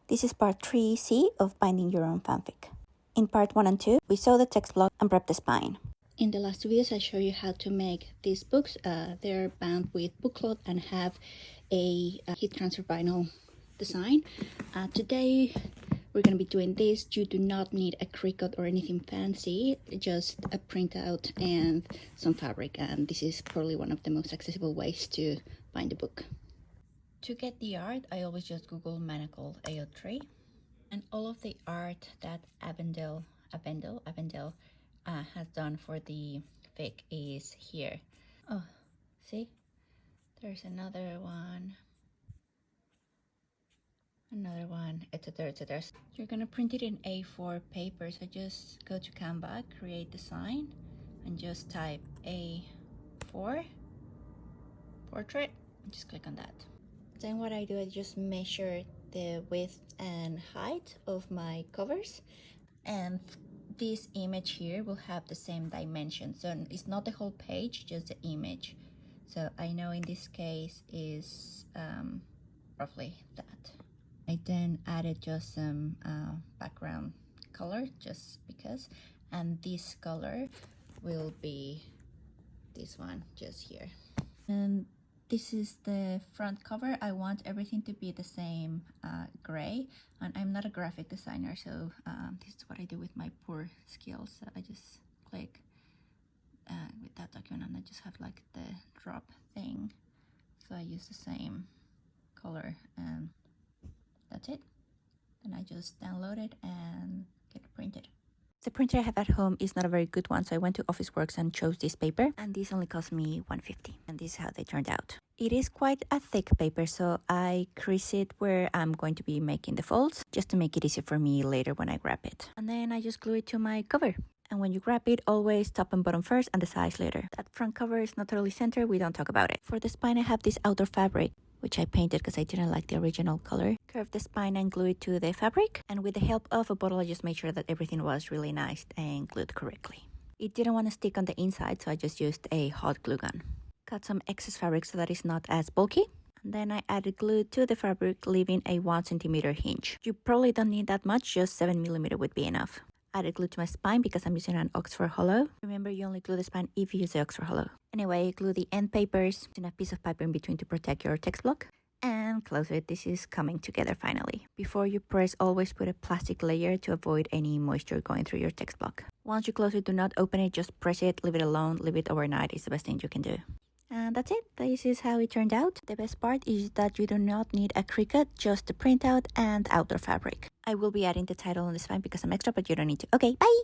This is part 3C of binding your own fanfic. In part 1 and 2, we sew the text block and prep the spine. In the last two videos, I showed you how to make these books. They're bound with book cloth and have a heat transfer vinyl design. Today, we're going to be doing this. You do not need a cricut or anything fancy, just a printout and some fabric. And this is probably one of the most accessible ways to bind a book. To get the art, I always just Google Manacled AO3. And all of the art that Avendel has done for the fic is here. Oh, see? There's another one, etc, etc. You're gonna print it in A4 paper, so just go to Canva, create the sign, and just type A4 portrait, and just click on that. Then what I do, I just measure the width and height of my covers, and this image here will have the same dimension, so it's not the whole page, just the image. So I know in this case is roughly that. I then added just some background color just because, and this color will be this one just here. And this is the front cover. I want everything to be the same gray, and I'm not a graphic designer, so this is what I do with my poor skills. So I just click with that document, and I just have like the drop thing, so I use the same color, and that's it. Then I just download it and get it printed. The printer I have at home is not a very good one, so I went to Officeworks and chose this paper, and this only cost me $150, and this is how they turned out. It is quite a thick paper, so I crease it where I'm going to be making the folds, just to make it easier for me later when I grab it. And then I just glue it to my cover. And when you grab it, always top and bottom first and the sides later. That front cover is not totally centered, we don't talk about it. For the spine, I have this outer fabric, which I painted because I didn't like the original color. Curve the spine and glue it to the fabric. And with the help of a bottle, I just made sure that everything was really nice and glued correctly. It didn't want to stick on the inside, so I just used a hot glue gun. Cut some excess fabric so that it's not as bulky. And then I added glue to the fabric, leaving a 1 centimeter hinge. You probably don't need that much, just 7 millimeter would be enough. Added glue to my spine because I'm using an Oxford Hollow. Remember, you only glue the spine if you use the Oxford Hollow. Anyway, glue the end papers and a piece of paper in between to protect your text block. And close it. This is coming together finally. Before you press, always put a plastic layer to avoid any moisture going through your text block. Once you close it, do not open it, just press it, leave it alone, leave it overnight is the best thing you can do. And that's it. This is how it turned out. The best part is that you do not need a cricut, just the printout and outer fabric. I will be adding the title on the spine because I'm extra, but you don't need to. Okay, bye!